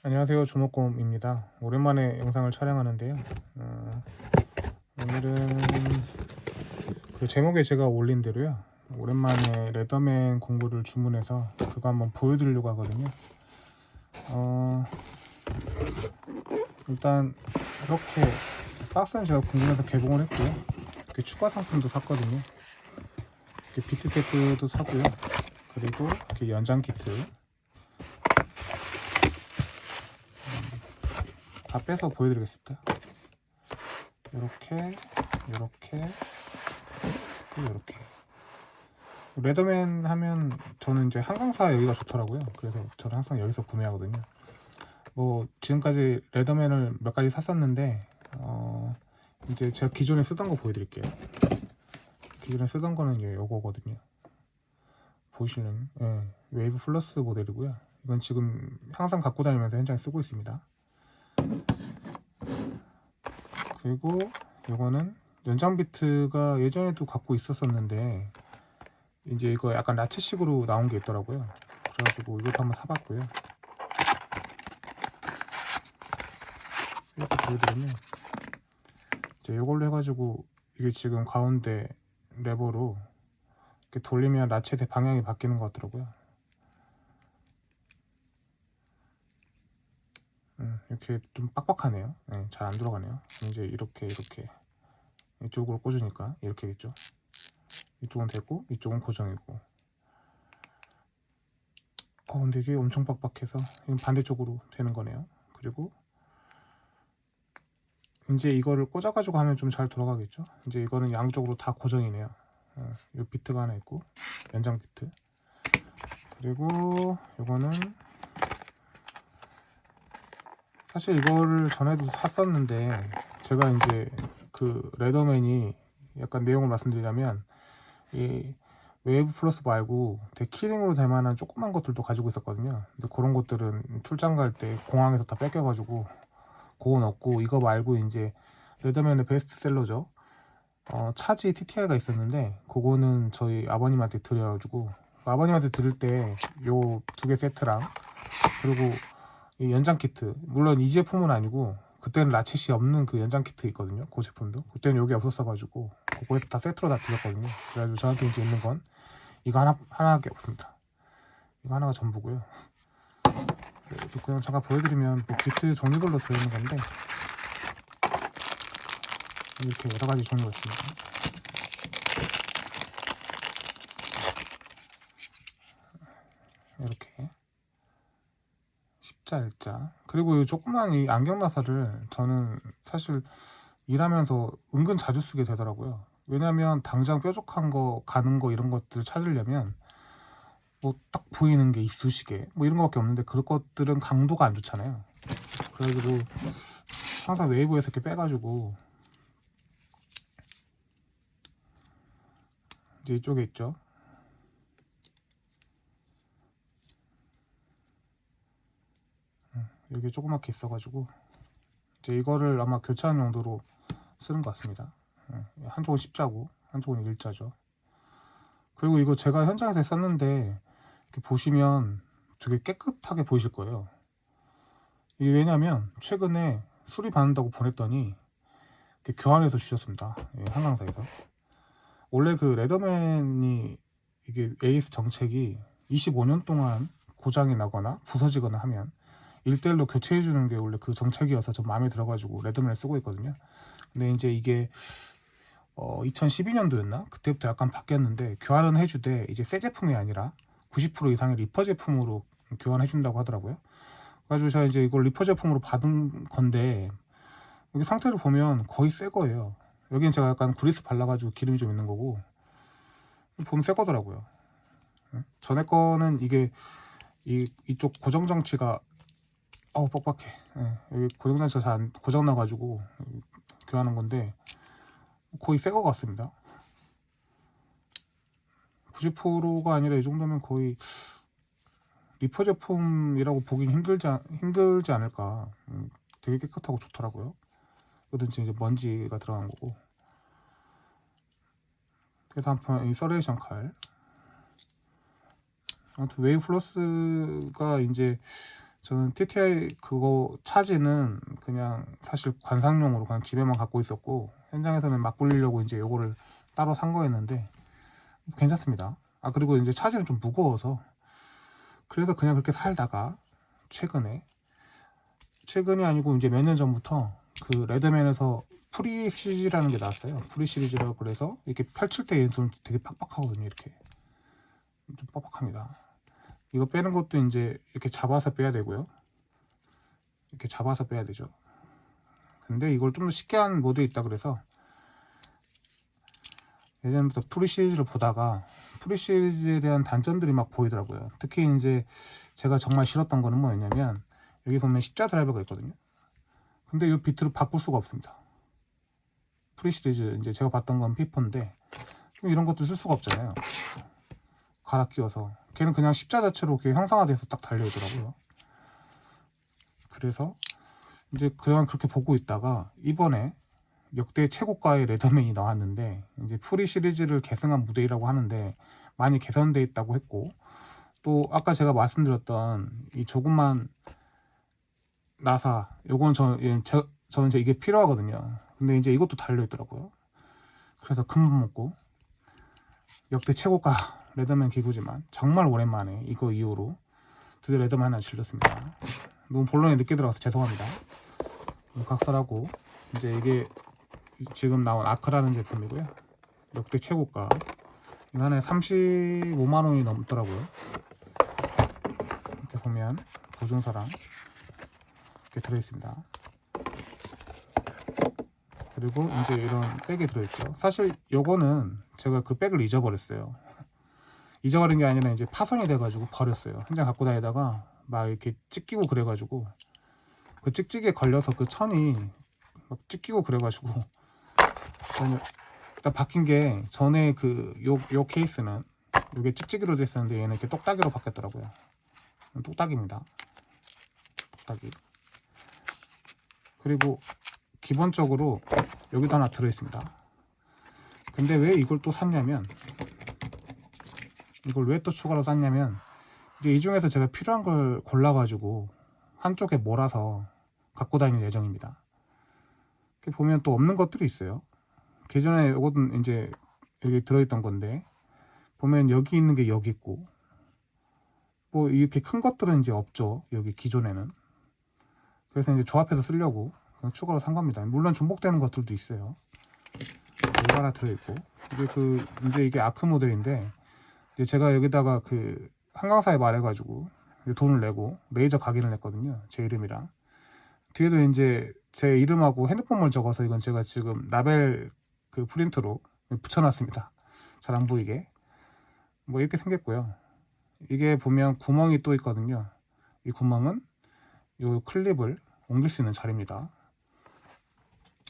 안녕하세요, 주목곰입니다. 오랜만에 영상을 촬영하는데요. 오늘은 그 제목에 제가 올린 대로요, 오랜만에 레더맨 공구를 주문해서 그거 한번 보여드리려고 하거든요. 일단 이렇게 박스는 제가 궁금해서 개봉을 했고요. 이렇게 추가 상품도 샀거든요. 이렇게 비트 세트도 사고요. 그리고 이렇게 연장 키트 다 빼서 보여드리겠습니다. 이렇게 또 이렇게. 레더맨 하면 저는 이제 한강사 여기가 좋더라고요. 그래서 저는 항상 여기서 구매하거든요. 뭐 지금까지 레더맨을 몇 가지 샀었는데 이제 제가 기존에 쓰던 거 보여드릴게요. 기존에 쓰던 거는 요거거든요. 보시는 웨이브 플러스 모델이고요. 이건 지금 항상 갖고 다니면서 현장에 쓰고 있습니다. 그리고 요거는 연장 비트가 예전에도 갖고 있었었는데 이제 이거 약간 라체식으로 나온 게 있더라고요. 그래가지고 이것도 한번 사봤고요. 이렇게 보여드리면 이제 이걸로 해가지고 이게 지금 가운데 레버로 이렇게 돌리면 라쳇의 방향이 바뀌는 것 같더라고요. 이렇게 좀 빡빡하네요. 잘 안 들어가네요. 이제 이렇게 이쪽으로 꽂으니까 이렇게겠죠. 이쪽은 되고 이쪽은 고정이고. 근데 이게 엄청 빡빡해서 이건 반대쪽으로 되는 거네요. 그리고 이제 이거를 꽂아가지고 하면 좀 잘 돌아가겠죠. 이제 이거는 양쪽으로 다 고정이네요. 이 비트가 하나 있고 연장 비트. 그리고 이거는 사실 이거를 전에도 샀었는데 제가 이제 그 레더맨이 약간 내용을 말씀드리자면 이 웨이브 플러스 말고 데키링으로 될 만한 조그만 것들도 가지고 있었거든요. 근데 그런 것들은 출장 갈 때 공항에서 다 뺏겨가지고 그거 넣고, 이거 말고 이제 레더맨의 베스트셀러죠. 차지 TTI가 있었는데 그거는 저희 아버님한테 드려가지고 아버님한테 드릴 때 요 두 개 세트랑 그리고 이 연장 키트, 물론 이 제품은 아니고 그때는 라쳇이 없는 그 연장 키트 있거든요. 그 제품도 그때는 여기 없었어가지고 그거에서 다 세트로 다 드렸거든요. 그래가지고 저한테 이제 있는 건 이거 하나밖에 없습니다. 이거 하나가 전부고요. 또 그냥 잠깐 보여드리면 뭐 비트 종류별로 들어있는 건데 이렇게 여러 가지 종류가 있습니다. 이렇게 십자, 일자. 그리고 이 조그만 이 안경 나사를 저는 사실 일하면서 은근 자주 쓰게 되더라고요. 왜냐면 당장 뾰족한 거, 가는 거 이런 것들 찾으려면 뭐 딱 보이는 게 이쑤시개 뭐 이런 거밖에 없는데 그런 것들은 강도가 안 좋잖아요. 그래가지고 항상 웨이브에서 이렇게 빼가지고 이제 이쪽에 있죠. 여기 조그맣게 있어가지고 이제 이거를 아마 교차하는 용도로 쓰는 것 같습니다. 한쪽은 십자고 한쪽은 일자죠. 그리고 이거 제가 현장에서 썼는데 이렇게 보시면 되게 깨끗하게 보이실 거예요. 이게 왜냐면 최근에 수리 받는다고 보냈더니 교환해서 주셨습니다. 한강사에서. 원래 그 레더맨이 이게 AS 정책이 25년 동안 고장이 나거나 부서지거나 하면 1대1로 교체해 주는 게 원래 그 정책이어서 좀 마음에 들어가지고 레더맨을 쓰고 있거든요. 근데 이제 이게 2012년도였나? 그때부터 약간 바뀌었는데 교환은 해주되 이제 새 제품이 아니라 90% 이상의 리퍼 제품으로 교환해 준다고 하더라고요. 그래가지고 제가 이제 이걸 리퍼 제품으로 받은 건데 여기 상태를 보면 거의 새 거예요. 여기는 제가 약간 그리스 발라가지고 기름이 좀 있는 거고 보면 새 거더라고요. 전에 거는 이게 이쪽 고정 장치가 뻑뻑해. 여기 고정 장치가 잘 고장 나가지고 교환한 건데 거의 새 거 같습니다. 90%가 아니라 이 정도면 거의 리퍼 제품이라고 보긴 힘들지 않을까. 되게 깨끗하고 좋더라고요. 그든지 이제 먼지가 들어간 거고. 그래서 한번 이 서레이션 칼. 아무튼 웨이브 플러스가 이제 저는 TTI 그거 차지는 그냥 사실 관상용으로 그냥 집에만 갖고 있었고, 현장에서는 막 굴리려고 이제 요거를 따로 산 거였는데 괜찮습니다. 아, 그리고 이제 차지는 좀 무거워서 그래서 그냥 그렇게 살다가 최근이 아니고 이제 몇 년 전부터 그 레드맨에서 프리 시리즈라는 게 나왔어요. 프리 시리즈라고. 그래서 이렇게 펼칠 때 얘는 되게 빡빡하거든요. 이렇게 좀 빡빡합니다. 이거 빼는 것도 이제 이렇게 잡아서 빼야 되고요. 이렇게 잡아서 빼야 되죠. 근데 이걸 좀 더 쉽게 하는 모드에 있다 그래서 예전부터 프리 시리즈를 보다가 프리 시리즈에 대한 단점들이 막 보이더라고요. 특히 이제 제가 정말 싫었던 거는 뭐였냐면, 여기 보면 십자 드라이버가 있거든요. 근데 이 비트를 바꿀 수가 없습니다. 프리 시리즈 이제 제가 봤던 건 피포인데 이런 것도 쓸 수가 없잖아요. 갈아 끼워서 걔는 그냥 십자 자체로 이렇게 형상화돼서 딱 달려 있더라고요. 그래서 이제 그냥 그렇게 보고 있다가 이번에 역대 최고가의 레더맨이 나왔는데, 이제 프리 시리즈를 계승한 모델이라고 하는데 많이 개선돼 있다고 했고, 또 아까 제가 말씀드렸던 이 조그만 나사, 요건 저는 이제 이게 필요하거든요. 근데 이제 이것도 달려 있더라고요. 그래서 큰맘 먹고 역대 최고가 레더맨 기구지만 정말 오랜만에 이거 이후로 드디어 레더맨 하나 질렀습니다. 너무 본론에 늦게 들어가서 죄송합니다. 각설하고, 이제 이게 지금 나온 아크라는 제품이고요. 역대 최고가. 이거 하나에 35만원이 넘더라고요. 이렇게 보면 보증서랑 이렇게 들어있습니다. 그리고 이제 이런 백이 들어있죠. 사실 요거는 제가 그 백을 잊어버렸어요. 잊어버린 게 아니라 이제 파손이 돼가지고 버렸어요. 현장 갖고 다니다가 막 이렇게 찢기고 그래가지고, 그 찍찍이에 걸려서 그 천이 막 찢기고 그래가지고 일단 바뀐 게, 전에 그 요 케이스는 요게 찍찍이로 됐었는데 얘는 이렇게 똑딱이로 바뀌었더라고요. 똑딱입니다. 똑딱이. 그리고 기본적으로 여기도 하나 들어있습니다. 근데 왜 이걸 또 샀냐면, 이걸 왜 또 추가로 샀냐면, 이제 이 중에서 제가 필요한 걸 골라가지고 한쪽에 몰아서 갖고 다닐 예정입니다. 이렇게 보면 또 없는 것들이 있어요. 기존에 이것은 이제 여기 들어있던 건데, 보면 여기 있는 게 여기 있고, 뭐 이렇게 큰 것들은 이제 없죠. 여기 기존에는. 그래서 이제 조합해서 쓰려고 그냥 추가로 산 겁니다. 물론 중복되는 것들도 있어요. 이거 하나 들어있고, 이게 아크 모델인데, 이제 제가 여기다가 그 한강사에 말해가지고 돈을 내고 레이저 각인을 했거든요. 제 이름이랑. 뒤에도 이제 제 이름하고 핸드폰을 적어서 이건 제가 지금 라벨 그 프린트로 붙여놨습니다. 잘 안 보이게. 뭐 이렇게 생겼고요. 이게 보면 구멍이 또 있거든요. 이 구멍은 이 클립을 옮길 수 있는 자리입니다.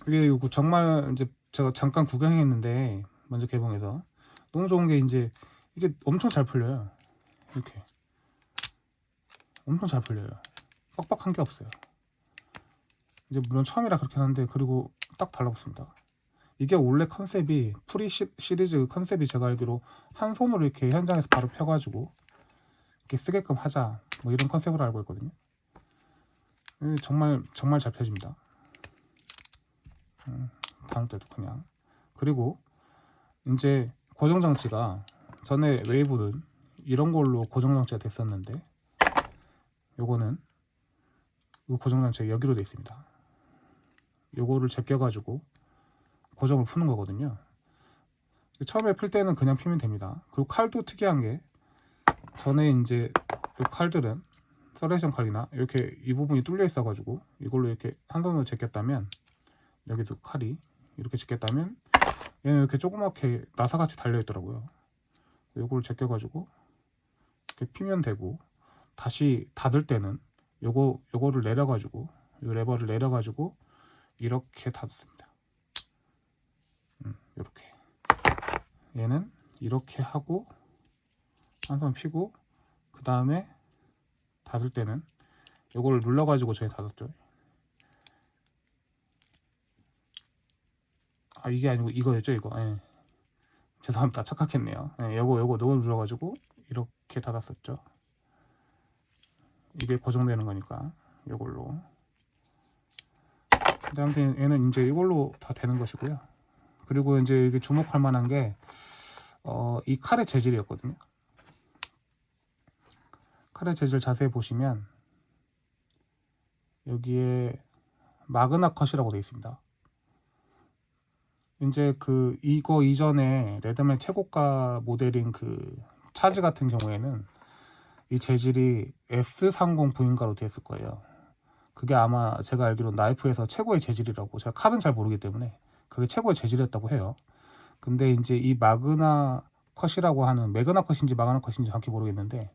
이게 정말 이제 제가 잠깐 구경했는데, 먼저 개봉해서 너무 좋은 게 이제 이게 엄청 잘 풀려요. 이렇게 엄청 잘 풀려요. 빡빡한 게 없어요. 이제 물론 처음이라 그렇긴 한데, 그리고 딱 달라붙습니다. 이게 원래 컨셉이 프리 시리즈 컨셉이 제가 알기로 한 손으로 이렇게 현장에서 바로 펴가지고 이렇게 쓰게끔 하자, 뭐 이런 컨셉으로 알고 있거든요. 정말 잘 펴집니다. 다음 때도 그냥. 그리고 이제 고정장치가, 전에 웨이브는 이런 걸로 고정장치가 됐었는데, 요거는 이 고정장치가 여기로 되어 있습니다. 요거를 제껴가지고 고정을 푸는 거거든요. 처음에 풀 때는 그냥 피면 됩니다. 그리고 칼도 특이한 게, 전에 이제 이 칼들은 서레이션 칼이나 이렇게 이 부분이 뚫려 있어가지고 이걸로 이렇게 한 손으로 제꼈다면, 여기도 칼이 이렇게 제꼈다면 얘는 이렇게 조그맣게 나사같이 달려있더라고요. 요걸 제껴가지고 이렇게 피면 되고, 다시 닫을 때는 요거를 내려가지고, 이 레버를 내려가지고 이렇게 닫습니다. 이렇게. 얘는 이렇게 하고 한 손 피고, 그 다음에 닫을 때는 요거를 눌러가지고 저희 닫았죠. 아, 이게 아니고 이거였죠, 이거. 예. 죄송합니다. 착각했네요. 예, 요거 눌러가지고 이렇게 닫았었죠. 이게 고정되는 거니까 이걸로. 근데 아무튼 얘는 이제 이걸로 다 되는 것이고요. 그리고 이제 이게 주목할 만한 게 이 칼의 재질이었거든요. 칼의 재질 자세히 보시면 여기에 마그나 컷이라고 되어 있습니다. 이제 이거 이전에 레드맨 최고가 모델인 차지 같은 경우에는 이 재질이 S30 부인가로 되어 있을 거예요. 그게 아마 제가 알기로 나이프에서 최고의 재질이라고, 제가 칼은 잘 모르기 때문에 그게 최고의 재질이었다고 해요. 근데 이제 이 마그나 컷이라고 하는, 매그나 컷인지 마그나 컷인지 정확히 모르겠는데,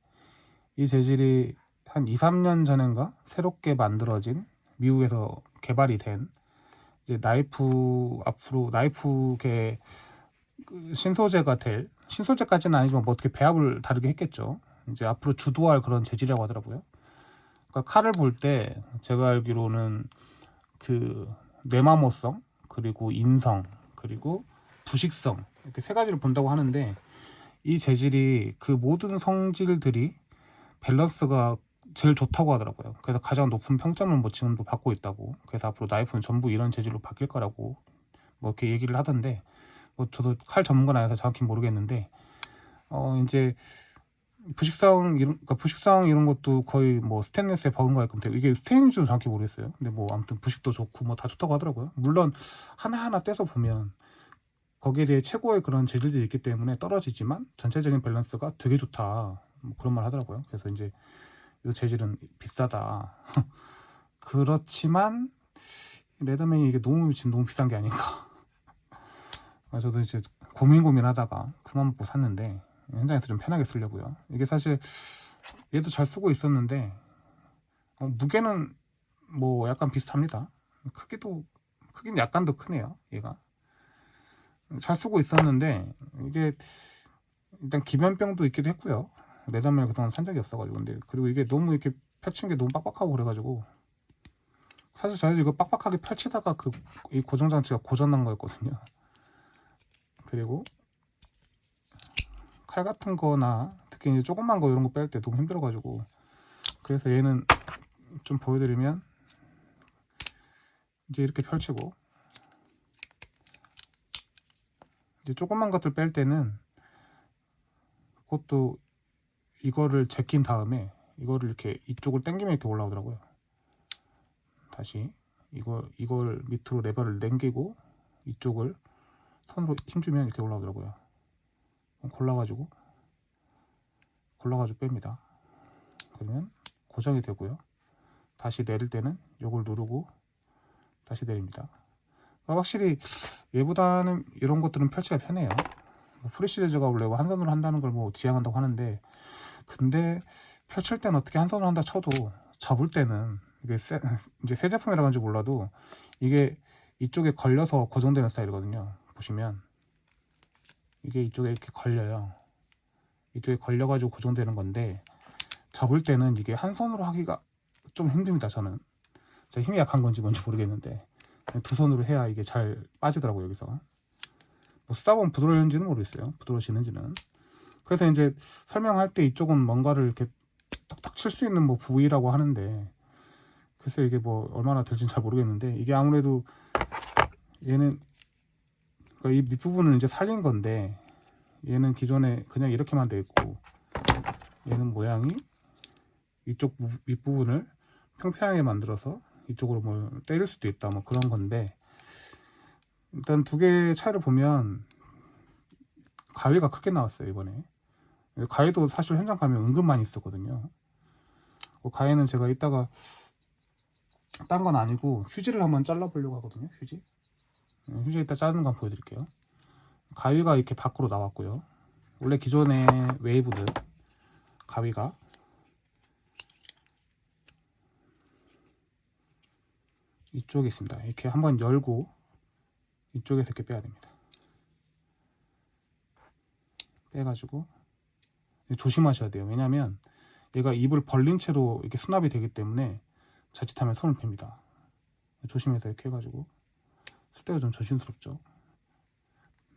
이 재질이 한 2, 3년 전인가 새롭게 만들어진, 미국에서 개발이 된 이제 앞으로 나이프계 신소재가 될, 신소재까지는 아니지만 뭐 어떻게 배합을 다르게 했겠죠. 이제 앞으로 주도할 그런 재질이라고 하더라고요. 그러니까 칼을 볼 때 제가 알기로는 내마모성, 그리고 인성, 그리고 부식성, 이렇게 세 가지를 본다고 하는데, 이 재질이 그 모든 성질들이 밸런스가 제일 좋다고 하더라고요. 그래서 가장 높은 평점을 뭐 지금도 받고 있다고. 그래서 앞으로 나이프는 전부 이런 재질로 바뀔 거라고 뭐 이렇게 얘기를 하던데, 뭐 저도 칼 전문가는 아니라서 정확히 모르겠는데, 이제 부식성 이런 것도 거의 뭐 스테인리스에 버금갈 건데, 이게 스테인인지도 정확히 모르겠어요. 근데 뭐 아무튼 부식도 좋고 뭐 다 좋다고 하더라고요. 물론 하나하나 떼서 보면 거기에 대해 최고의 그런 재질들이 있기 때문에 떨어지지만 전체적인 밸런스가 되게 좋다, 뭐 그런 말 하더라고요. 그래서 이제 이 재질은 비싸다. 그렇지만 레더맨이 이게 너무 비싼 게 아닌가. 저도 이제 고민하다가 그만 먹고 샀는데, 현장에서 좀 편하게 쓰려고요. 이게 사실 얘도 잘 쓰고 있었는데 무게는 뭐 약간 비슷합니다. 크기는 약간 더 크네요. 얘가 잘 쓰고 있었는데, 이게 일단 기변병도 있기도 했고요. 레더맨을 그동안 산 적이 없어가지고. 근데 그리고 이게 너무 이렇게 펼친 게 너무 빡빡하고 그래가지고, 사실 저희도 이거 빡빡하게 펼치다가 이 고정장치가 고장난 거였거든요. 그리고 칼 같은 거나 특히 이제 조그만 거 이런 거 뺄 때 너무 힘들어가지고, 그래서 얘는 좀 보여드리면 이제 이렇게 펼치고, 이제 조그만 것들 뺄 때는 그것도 이거를 제낀 다음에 이거를 이렇게 이쪽을 당기면 이렇게 올라오더라고요. 다시 이걸 밑으로 레버를 당기고 이쪽을 손으로 힘주면 이렇게 올라오더라고요. 골라가지고 뺍니다. 그러면 고정이 되고요. 다시 내릴 때는 이걸 누르고 다시 내립니다. 확실히 얘보다는 이런 것들은 펼치기가 편해요. 프리시리즈가 원래 한 손으로 한다는 걸 뭐 지향한다고 하는데, 근데 펼칠 때는 어떻게 한 손으로 한다 쳐도 접을 때는 이게 이제 새 제품이라 그런지 몰라도 이게 이쪽에 걸려서 고정되는 스타일이거든요. 보시면 이게 이쪽에 이렇게 걸려요. 이쪽에 걸려가지고 고정되는 건데, 접을 때는 이게 한 손으로 하기가 좀 힘듭니다. 저는 제가 힘이 약한 건지 뭔지 모르겠는데 두 손으로 해야 이게 잘 빠지더라고요. 여기서 뭐 쓰다 보면 부드러워지는지는 모르겠어요. 부드러워지는지는. 그래서 이제 설명할 때 이쪽은 뭔가를 이렇게 탁탁 칠 수 있는 뭐 부위라고 하는데, 글쎄 이게 뭐 얼마나 될지는 잘 모르겠는데, 이게 아무래도 얘는 그러니까 이 밑부분을 이제 살린 건데, 얘는 기존에 그냥 이렇게만 돼 있고, 얘는 모양이 이쪽 밑부분을 평평하게 만들어서 이쪽으로 뭘 때릴 수도 있다, 뭐 그런 건데, 일단 두 개의 차이를 보면 가위가 크게 나왔어요. 이번에 가위도 사실 현장 가면 은근 많이 있었거든요. 가위는 제가 이따가 딴 건 아니고 휴지를 한번 잘라보려고 하거든요. 휴지 이따 자르는 거 한번 보여드릴게요. 가위가 이렇게 밖으로 나왔고요. 원래 기존의 웨이브는 가위가 이쪽에 있습니다. 이렇게 한번 열고 이쪽에서 이렇게 빼야 됩니다. 빼가지고 조심하셔야 돼요. 왜냐면 얘가 입을 벌린 채로 이렇게 수납이 되기 때문에 자칫하면 손을 뺍니다. 조심해서 이렇게 해가지고 쓸 때가 좀 조심스럽죠.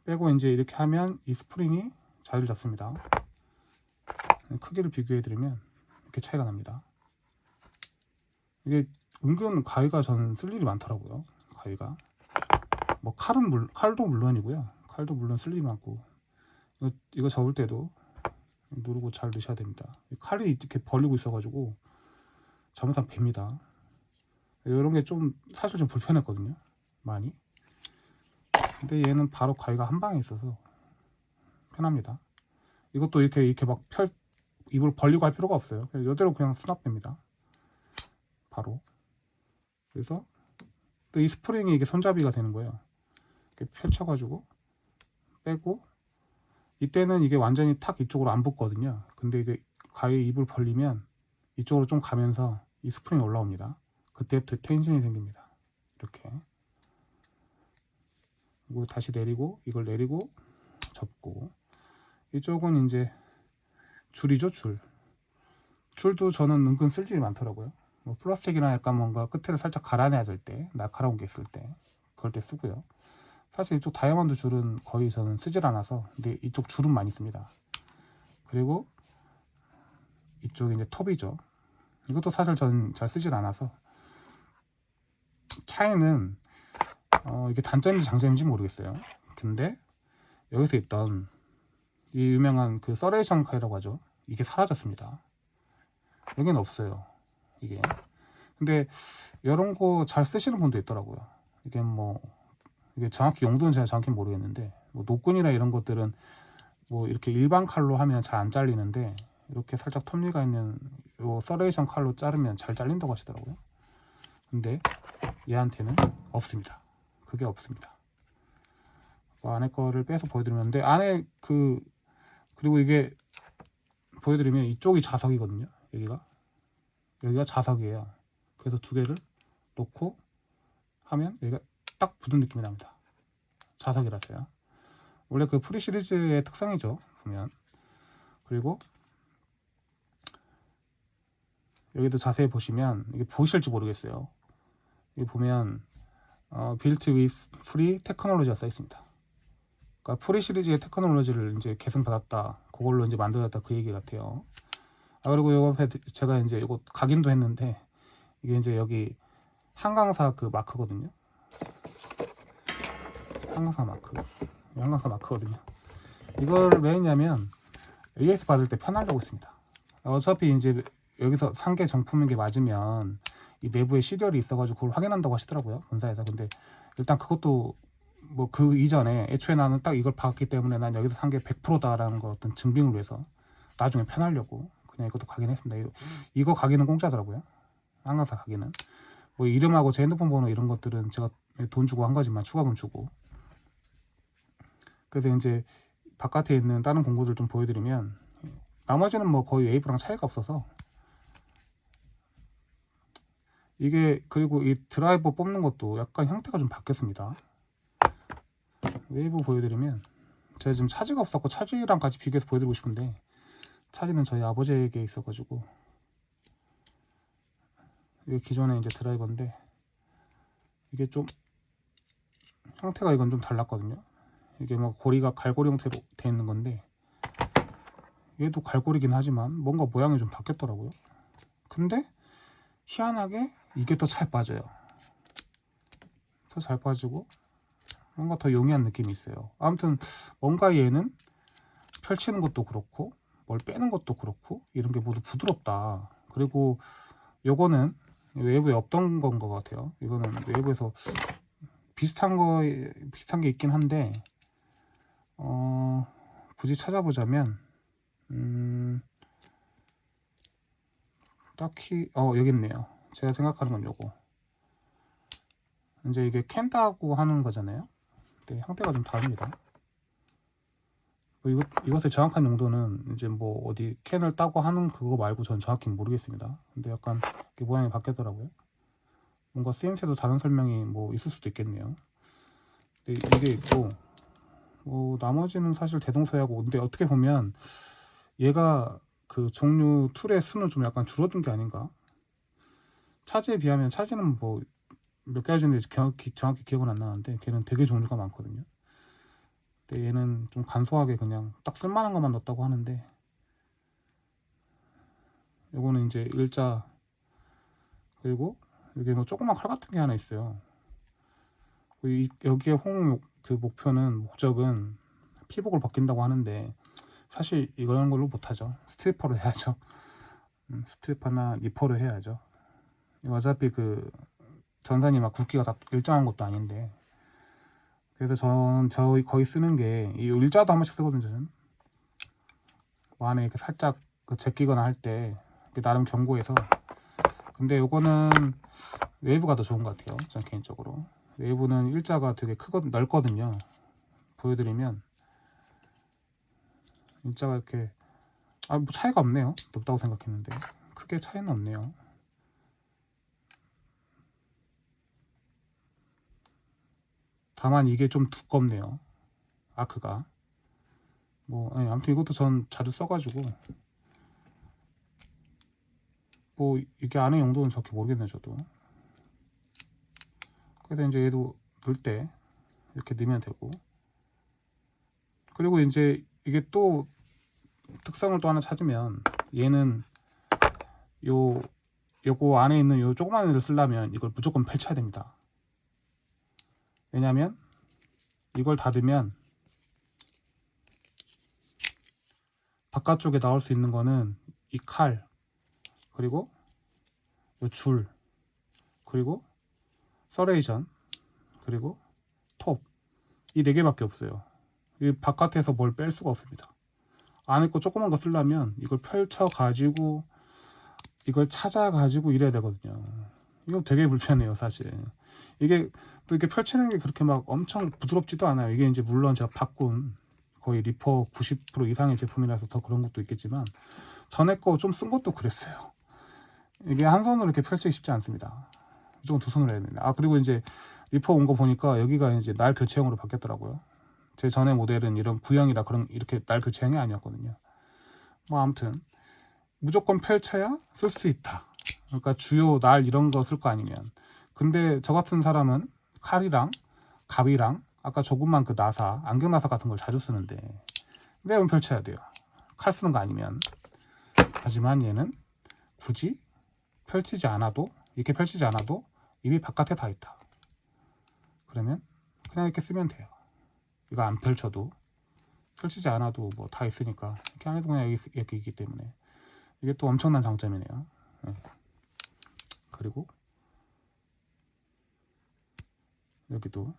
빼고 이제 이렇게 하면 이 스프링이 자리를 잡습니다. 크기를 비교해 드리면 이렇게 차이가 납니다. 이게 은근 가위가 저는 쓸 일이 많더라고요. 가위가 뭐 칼도 물론이고요. 칼도 물론 쓸 일이 많고, 이거 접을 때도 누르고 잘 넣으셔야 됩니다. 칼이 이렇게 벌리고 있어가지고 잘못하면 뱀니다. 이런 게 좀 사실 좀 불편했거든요, 많이. 근데 얘는 바로 가위가 한 방에 있어서 편합니다. 이것도 이렇게 막 입을 벌리고 할 필요가 없어요. 이대로 그냥 수납됩니다, 바로. 그래서 또 이 스프링이 이게 손잡이가 되는 거예요. 이렇게 펼쳐가지고 빼고, 이때는 이게 완전히 탁 이쪽으로 안 붙거든요. 근데 이게 가위 입을 벌리면 이쪽으로 좀 가면서 이 스프링이 올라옵니다. 그때부터 텐션이 생깁니다. 이렇게. 그리고 다시 내리고, 이걸 내리고 접고. 이쪽은 이제 줄이죠, 줄. 줄도 저는 은근 쓸 일이 많더라고요. 뭐 플라스틱이나 약간 뭔가 끝을 살짝 갈아내야 될 때, 날카로운 게 있을 때, 그럴 때 쓰고요. 사실 이쪽 다이아몬드 줄은 거의 저는 쓰질 않아서, 근데 이쪽 줄은 많이 씁니다. 그리고 이쪽이 이제 톱이죠. 이것도 사실 저는 잘 쓰질 않아서. 차이는 이게 단점인지 장점인지 모르겠어요. 근데 여기서 있던 이 유명한 그 서레이션 칼이라고 하죠. 이게 사라졌습니다. 여기는 없어요, 이게. 근데 이런 거 잘 쓰시는 분도 있더라고요. 이게 정확히 용도는 제가 정확히 모르겠는데, 뭐 노끈이나 이런 것들은 뭐 이렇게 일반 칼로 하면 잘 안 잘리는데, 이렇게 살짝 톱니가 있는 요 서레이션 칼로 자르면 잘 잘린다고 하시더라고요. 근데 얘한테는 없습니다. 그게 없습니다. 뭐 안에 거를 빼서 보여드리는데, 안에 그리고 이게 보여드리면 이쪽이 자석이거든요. 여기가 자석이에요. 그래서 두 개를 놓고 하면 여기가 딱 붙은 느낌이 납니다. 자석이라서요. 원래 그 프리 시리즈의 특성이죠, 보면. 그리고 여기도 자세히 보시면, 이게 보이실지 모르겠어요. 여기 보면 built with free technology가 써 있습니다. 그러니까 프리 시리즈의 테크놀로지를 이제 개선받았다, 그걸로 이제 만들어졌다, 그 얘기 같아요. 그리고 요 앞에 제가 이제 이거 각인도 했는데, 이게 이제 여기 한강사 그 마크거든요. 한강사 마크거든요. 이걸 왜 했냐면 AS 받을 때 편하려고 했습니다. 어차피 이제 여기서 산 게 정품인 게 맞으면 이 내부에 시리얼이 있어가지고 그걸 확인한다고 하시더라고요, 본사에서. 근데 일단 그것도 뭐 그 이전에 애초에 나는 딱 이걸 받았기 때문에 난 여기서 산 게 100%다라는 거 어떤 증빙을 위해서 나중에 편하려고 그냥 이것도 각인했습니다. 이거 각인은 공짜더라고요, 한강사 각인은. 뭐 이름하고 제 핸드폰 번호 이런 것들은 제가 돈 주고 한 거지만, 추가금 주고. 그래서 이제 바깥에 있는 다른 공구들 좀 보여드리면, 나머지는 뭐 거의 웨이브랑 차이가 없어서. 이게, 그리고 이 드라이버 뽑는 것도 약간 형태가 좀 바뀌었습니다. 웨이브 보여드리면, 제가 지금 차지가 없었고 차지랑 같이 비교해서 보여드리고 싶은데, 차지는 저희 아버지에게 있어가지고, 이게 기존의 이제 드라이버인데, 이게 좀 형태가 이건 좀 달랐거든요. 이게 뭐 고리가 갈고리 형태로 되어 있는 건데, 얘도 갈고리긴 하지만 뭔가 모양이 좀 바뀌었더라고요. 근데 희한하게 이게 더 잘 빠져요. 더 잘 빠지고 뭔가 더 용이한 느낌이 있어요. 아무튼 뭔가 얘는 펼치는 것도 그렇고 뭘 빼는 것도 그렇고 이런 게 모두 부드럽다. 그리고 요거는 외부에 없던 건 것 같아요. 이거는 외부에서 비슷한 게 있긴 한데, 굳이 찾아보자면 딱히 여기 있네요. 제가 생각하는 건 요거. 이제 이게 캔 따고 하는 거잖아요. 근데 형태가 좀 다릅니다. 이것의 정확한 용도는 이제 뭐 어디 캔을 따고 하는 그거 말고 전 정확히 모르겠습니다. 근데 약간 이렇게 모양이 바뀌었더라고요. 뭔가 쓰임새도 다른 설명이 뭐 있을 수도 있겠네요. 근데 이게 있고, 뭐 나머지는 사실 대동소이하고. 근데 어떻게 보면 얘가 그 종류 툴의 수는 좀 약간 줄어든 게 아닌가. 차지에 비하면, 차지는 뭐 몇 가지인지 정확히 기억은 안 나는데 걔는 되게 종류가 많거든요. 근데 얘는 좀 간소하게 그냥 딱 쓸만한 것만 넣었다고 하는데, 요거는 이제 일자 그리고 여기 뭐 조그만 칼 같은 게 하나 있어요. 여기에 그 목적은 피복을 벗긴다고 하는데 사실 이런 걸로 못하죠. 스트리퍼로 해야죠. 스트리퍼나 니퍼로 해야죠. 어차피 그 전선이 막 굵기가 다 일정한 것도 아닌데. 그래서 저희 거의 쓰는 게 이 일자도 한 번씩 쓰거든요. 저는 뭐 안에 이렇게 살짝 그 제끼거나 할 때 나름 견고해서. 근데 요거는 웨이브가 더 좋은 것 같아요. 전 개인적으로. 웨이브는 일자가 되게 넓거든요. 보여드리면 일자가 이렇게 뭐 차이가 없네요. 높다고 생각했는데 크게 차이는 없네요. 다만 이게 좀 두껍네요. 아크가. 아무튼 이것도 전 자주 써가지고 이게 안의 용도는 정확히 모르겠네요. 저도. 그래서 이제 얘도 넣을 때 이렇게 넣으면 되고. 그리고 이제 이게 또 특성을 또 하나 찾으면 얘는 요거 안에 있는 요 조그만 애를 쓰려면 이걸 무조건 펼쳐야 됩니다. 왜냐면 이걸 닫으면 바깥쪽에 나올 수 있는 거는 이 칼, 그리고 요 줄, 그리고 서레이션, 그리고 톱, 이 4개밖에 없어요. 이 바깥에서 뭘 뺄 수가 없습니다. 안에 거 조그만 거 쓰려면 이걸 펼쳐 가지고 이걸 찾아 가지고 이래야 되거든요. 이거 되게 불편해요. 사실 이게 또 이렇게 펼치는 게 그렇게 막 엄청 부드럽지도 않아요. 이게 이제 물론 제가 바꾼 거의 리퍼 90% 이상의 제품이라서 더 그런 것도 있겠지만 전에 거 좀 쓴 것도 그랬어요. 이게 한 손으로 이렇게 펼치기 쉽지 않습니다. 무조건 두 손으로 해야 됩니다. 그리고 이제 리퍼 온 거 보니까 여기가 이제 날 교체형으로 바뀌었더라고요. 제 전에 모델은 이런 구형이라 이렇게 날 교체형이 아니었거든요. 아무튼 무조건 펼쳐야 쓸 수 있다. 그러니까 주요 날 이런 거 쓸 거 아니면. 근데 저 같은 사람은 칼이랑 가위랑 아까 조금만 그 나사, 안경 나사 같은 걸 자주 쓰는데 왜 펼쳐야 돼요? 칼 쓰는 거 아니면. 하지만 얘는 굳이 펼치지 않아도, 이렇게 펼치지 않아도 이미 바깥에 다 있다. 그러면 그냥 이렇게 쓰면 돼요. 이거 안 펼쳐도, 펼치지 않아도 뭐 다 있으니까 이렇게 안 해도 그냥 이렇게 있기 때문에 이게 또 엄청난 장점이네요. 네. 그리고 여기도.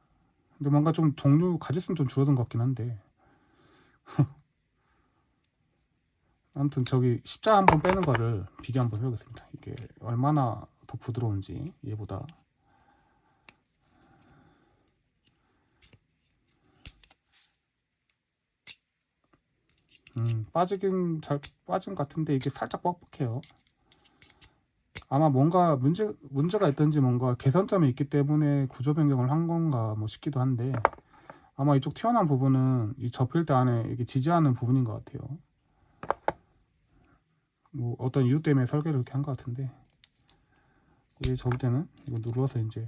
근데 뭔가 좀 종류 가짓수는 좀 줄어든 것 같긴 한데 아무튼 저기 십자 한번 빼는 거를 비교 한번 해보겠습니다. 이게 얼마나 더 부드러운지 얘보다. 빠지긴 잘 빠진 것 같은데 이게 살짝 뻑뻑해요. 아마 뭔가 문제가 있던지 뭔가 개선점이 있기 때문에 구조 변경을 한 건가 싶기도 한데 아마 이쪽 튀어나온 부분은 이 접힐 때 안에 이게 지지하는 부분인 것 같아요. 어떤 이유 때문에 설계를 이렇게 한 것 같은데 이게 접을 때는 이거 눌러서 이제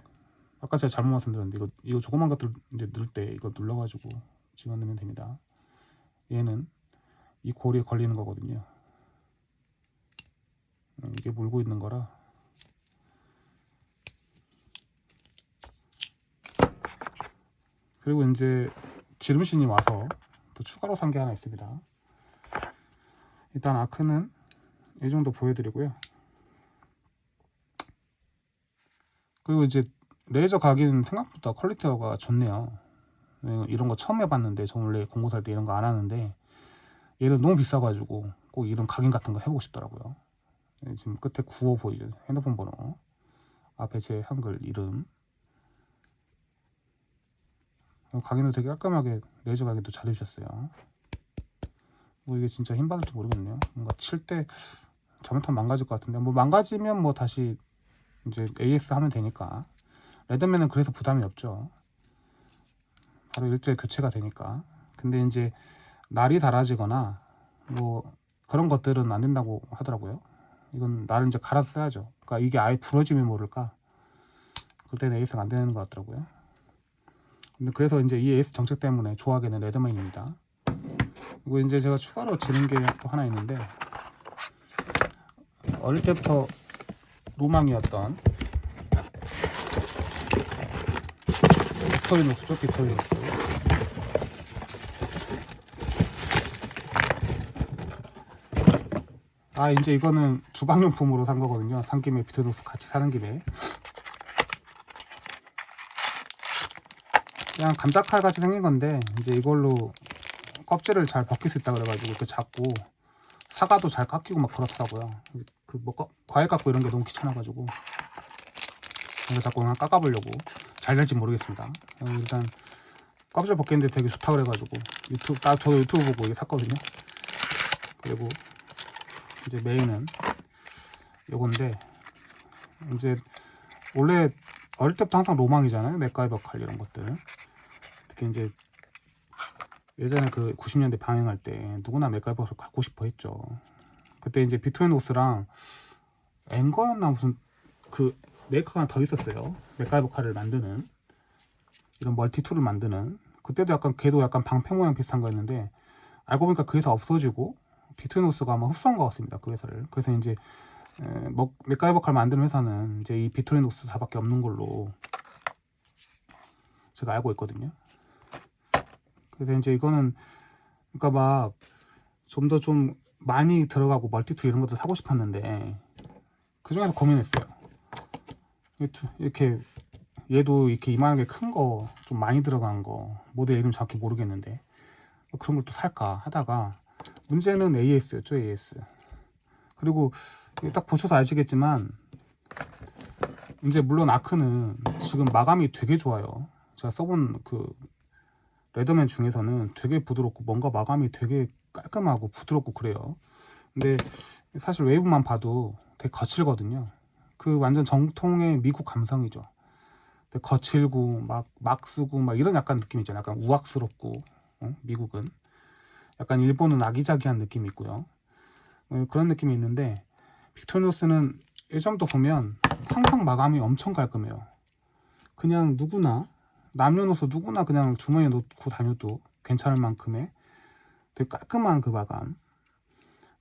아까 제가 잘못 말씀드렸는데 이거 조그만 것들 이제 넣을 때 이거 눌러가지고 집어넣으면 됩니다. 얘는 이 고리에 걸리는 거거든요. 이게 물고 있는 거라. 그리고 이제 지름신이 와서 또 추가로 산 게 하나 있습니다. 일단 아크는 이 정도 보여드리고요. 그리고 이제 레이저 각인 생각보다 퀄리티가 좋네요. 이런 거 처음 해봤는데 저 원래 공구 살 때 이런 거 안 하는데 얘는 너무 비싸가지고 꼭 이런 각인 같은 거 해보고 싶더라고요. 지금 끝에 95 보이죠? 핸드폰 번호, 앞에 제 한글 이름. 각인도 되게 깔끔하게 레이저 각인도 잘 해주셨어요. 이게 진짜 힘 받을지 모르겠네요. 뭔가 칠 때 잘못하면 망가질 것 같은데 망가지면 다시 이제 AS 하면 되니까. 레드맨은 그래서 부담이 없죠. 바로 일주일 교체가 되니까. 근데 이제 날이 달아지거나 그런 것들은 안 된다고 하더라고요. 이건 날을 이제 갈아서 써야죠. 그러니까 이게 아예 부러지면 모를까. 그때는 AS가 안 되는 것 같더라고요. 근데 그래서 이제 이 AS 정책 때문에 좋아하게는 레드맨입니다. 그리고 이제 제가 추가로 지는 게 또 하나 있는데 어릴 때부터 로망이었던 비토리노스죠. 비토리노스. 아, 이제 이거는 주방용품으로 산 거거든요. 산 김에 비토리노스 같이 사는 김에. 그냥 감자칼 같이 생긴 건데, 이제 이걸로 껍질을 잘 벗길 수 있다 그래가지고 이렇게 잡고, 사과도 잘 깎이고 막 그렇더라고요. 그 뭐 과일 깎고 이런 게 너무 귀찮아가지고, 그래서 자꾸 그냥 깎아보려고. 잘 될지 모르겠습니다. 일단 껍질 벗기는데 되게 좋다 그래가지고 저도 유튜브 보고 이게 샀거든요. 그리고 이제 메인은 요건데, 이제 원래 어릴 때부터 항상 로망이잖아요. 맥가이버 칼 이런 것들. 특히 이제 예전에 그 90년대 방영할 때 누구나 맥가이버를 갖고 싶어 했죠. 그때 이제 비토리노스랑 앵거였나 무슨 그 메이커가 하나 더 있었어요. 맥가이버 칼을 만드는 이런 멀티툴을 만드는. 그때도 약간 걔도 약간 방패 모양 비슷한 거였는데, 알고 보니까 그 회사 없어지고 비토리노스가 아마 흡수한 것 같습니다. 그 회사를. 그래서 이제 맥가이버 칼 만드는 회사는 이제 이 비토리노스사밖에 없는 걸로 제가 알고 있거든요. 그래서 이제 이거는 그러니까 막 좀 더 좀 많이 들어가고 멀티툴 이런 것도 사고 싶었는데, 그 중에서 고민했어요. 이렇게 얘도 이렇게 이만하게 큰 거 좀 많이 들어간 거, 모델 이름 정확히 모르겠는데 그런 걸 또 살까 하다가, 문제는 AS였죠. AS. 그리고 딱 보셔서 아시겠지만 이제 물론 아크는 지금 마감이 되게 좋아요. 제가 써본 그 레더맨 중에서는 되게 부드럽고 뭔가 마감이 되게 깔끔하고 부드럽고 그래요. 근데 사실 웨이브만 봐도 되게 거칠거든요. 그 완전 정통의 미국 감성이죠. 되게 거칠고 막 쓰고 막 이런 약간 느낌 있잖아요. 약간 우악스럽고, 미국은 약간 일본은 아기자기한 느낌이 있고요. 그런 느낌이 있는데, 비토리노스는 예전부터 보면 항상 마감이 엄청 깔끔해요. 그냥 누구나 남녀노소 누구나 그냥 주머니에 넣고 다녀도 괜찮을 만큼의 되게 깔끔한 그 마감.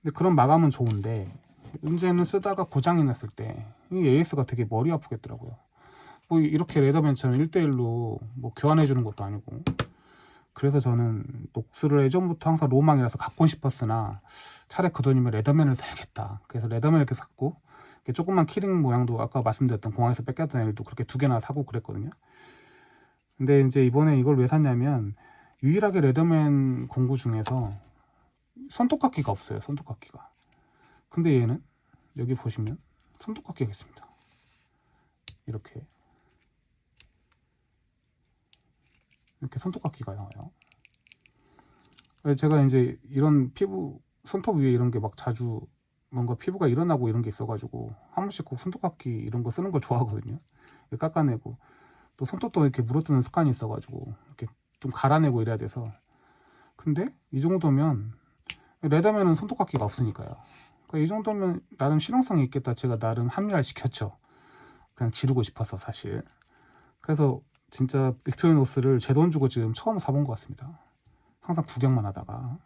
근데 그런 마감은 좋은데, 문제는 쓰다가 고장이 났을 때 이 AS가 되게 머리 아프겠더라고요. 뭐 이렇게 레더맨처럼 1대1로 뭐 교환해 주는 것도 아니고. 그래서 저는 녹스를 예전부터 항상 로망이라서 갖고 싶었으나, 차라리 그 돈이면 레더맨을 사야겠다. 그래서 레더맨을 이렇게 샀고, 조그만 키링 모양도 아까 말씀드렸던 공항에서 뺏겼던 애들도 그렇게 2개나 사고 그랬거든요. 근데 이제 이번에 이걸 왜 샀냐면, 유일하게 레더맨 공구 중에서 손톱깎이가 없어요. 손톱깎이가. 근데 얘는 여기 보시면 손톱깎이가 있습니다. 이렇게 손톱깎이가 나와요. 제가 이제 이런 피부, 손톱 위에 이런 게 막 자주 뭔가 피부가 일어나고 이런 게 있어가지고 한 번씩 꼭 손톱깎이 이런 거 쓰는 걸 좋아하거든요. 깎아내고 또 손톱도 이렇게 물어뜯는 습관이 있어가지고 이렇게 좀 갈아내고 이래야 돼서. 근데 이 정도면, 레더맨은 손톱깎이가 없으니까요. 그러니까 이 정도면 나름 실용성이 있겠다. 제가 나름 합리화를 시켰죠. 그냥 지르고 싶어서 사실. 그래서 진짜 빅토리노스를 제 돈 주고 지금 처음 사본 것 같습니다. 항상 구경만 하다가.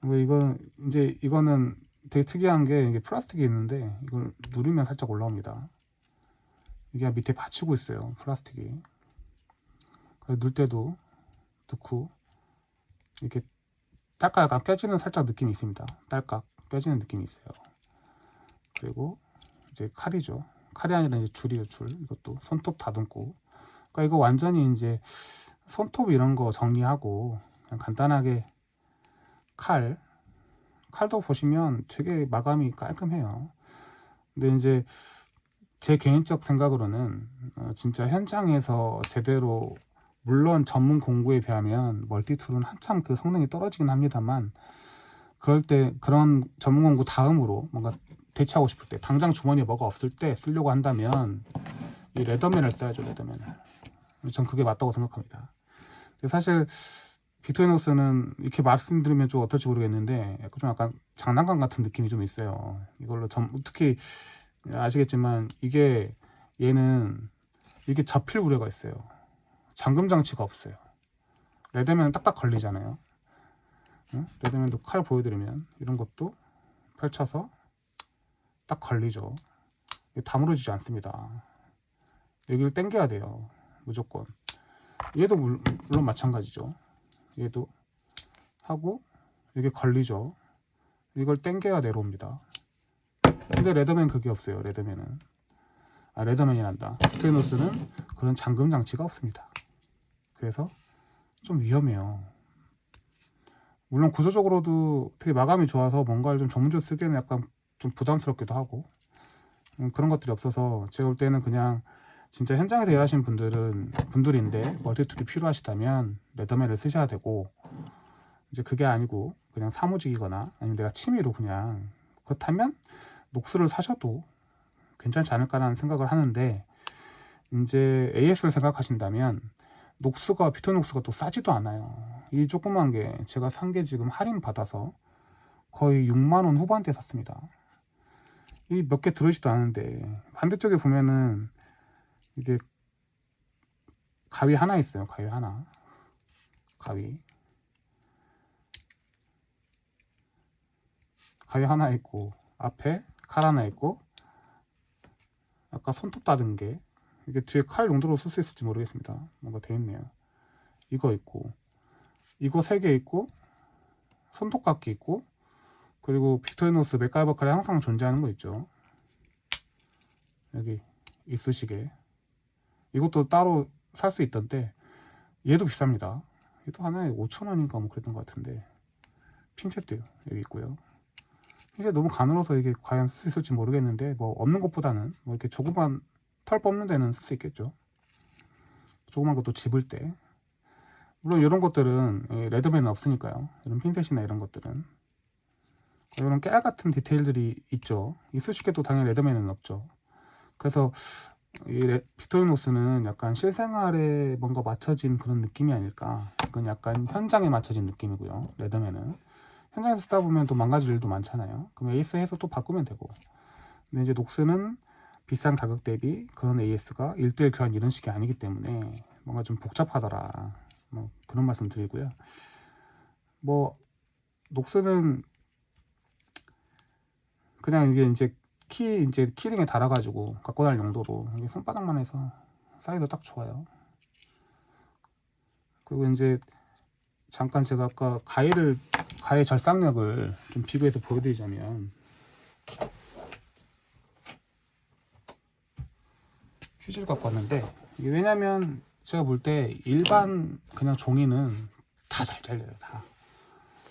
이거는 되게 특이한 게, 이게 플라스틱이 있는데 이걸 누르면 살짝 올라옵니다. 이게 밑에 받치고 있어요. 플라스틱이. 넣을 때도 넣고 이렇게 딸깍 약간 깨지는 살짝 느낌이 있습니다. 딸깍 깨지는 느낌이 있어요. 그리고 이제 칼이죠. 칼이 아니라 이제 줄이에요. 줄. 이것도 손톱 다듬고. 그러니까 이거 완전히 이제 손톱 이런 거 정리하고 그냥 간단하게 칼도 보시면 되게 마감이 깔끔해요. 근데 이제 제 개인적 생각으로는 진짜 현장에서 제대로, 물론 전문 공구에 비하면 멀티툴은 한참 그 성능이 떨어지긴 합니다만, 그럴 때 그런 전문 공구 다음으로 뭔가 대체하고 싶을 때, 당장 주머니에 뭐가 없을 때 쓰려고 한다면 이 레더맨을 써야죠. 레더맨을. 전 그게 맞다고 생각합니다. 근데 사실 비토리노스는 이렇게 말씀드리면 좀 어떨지 모르겠는데 좀 약간 장난감 같은 느낌이 좀 있어요. 이걸로 특히 아시겠지만 얘는 이게 접힐 우려가 있어요. 잠금 장치가 없어요. 레더맨은 딱딱 걸리잖아요. 레더맨도 칼 보여드리면 이런 것도 펼쳐서 딱 걸리죠. 다물어지지 않습니다. 여기를 당겨야 돼요. 무조건. 얘도 물론 마찬가지죠. 얘도 하고 이게 걸리죠. 이걸 당겨야 내려옵니다. 근데 레더맨 그게 없어요. 레더맨이란다. 빅토리노스는 그런 잠금 장치가 없습니다. 그래서 좀 위험해요. 물론 구조적으로도 되게 마감이 좋아서 뭔가를 좀 전문적으로 쓰기에는 약간 좀 부담스럽기도 하고 그런 것들이 없어서 제가 볼 때는 그냥 진짜 현장에서 일하시는 분들인데 멀티툴이 필요하시다면 레더맨을 쓰셔야 되고, 이제 그게 아니고 그냥 사무직이거나 아니면 내가 취미로 그냥 그렇다면 녹스를 사셔도 괜찮지 않을까라는 생각을 하는데, 이제 AS를 생각하신다면 녹스가 빅토리녹스가 또 싸지도 않아요. 이 조그만 게 제가 산 게 지금 할인 받아서 거의 6만원 후반대에 샀습니다. 이 몇 개 들어있지도 않은데, 반대쪽에 보면은 이게 가위 하나 있어요. 가위 하나. 가위 하나 있고 앞에 칼 하나 있고 아까 손톱 닫은 게 이게 뒤에 칼 용도로 쓸 수 있을지 모르겠습니다. 뭔가 돼 있네요. 이거 있고 이거 3개 있고 손톱깎이 있고, 그리고 빅토리노스 맥가이버 칼에 항상 존재하는 거 있죠. 여기 이쑤시개. 이것도 따로 살 수 있던데 얘도 비쌉니다. 얘도 하나에 5,000원인가 뭐 그랬던 것 같은데, 핀셋도 여기 있고요. 핀셋 너무 가늘어서 이게 과연 쓸 수 있을지 모르겠는데, 뭐 없는 것보다는 뭐 이렇게 조그만 털 뽑는 데는 쓸 수 있겠죠. 조그만 것도 집을 때. 물론 이런 것들은 레더맨은 없으니까요. 이런 핀셋이나 이런 것들은. 이런 깨알 같은 디테일들이 있죠. 이쑤시개도 당연히 레더맨은 없죠. 그래서 이 빅토리노스는 약간 실생활에 뭔가 맞춰진 그런 느낌이 아닐까. 이건 약간 현장에 맞춰진 느낌이고요. 레더맨은 현장에서 쓰다 보면 또 망가질 일도 많잖아요. 그럼 AS 해서 또 바꾸면 되고. 근데 이제 녹스는 비싼 가격 대비 그런 AS가 1:1 교환 이런 식이 아니기 때문에 뭔가 좀 복잡하더라, 뭐 그런 말씀 드리고요. 뭐 녹스는 그냥 이게 이제 키링에 달아가지고 갖고 다닐 용도로, 이게 손바닥만 해서 사이즈 딱 좋아요. 그리고 이제 잠깐 제가 아까 가해 절삭력을 좀 비교해서 보여드리자면, 휴지를 갖고 왔는데, 이게 왜냐면 제가 볼 때 일반 그냥 종이는 다 잘 잘려요. 다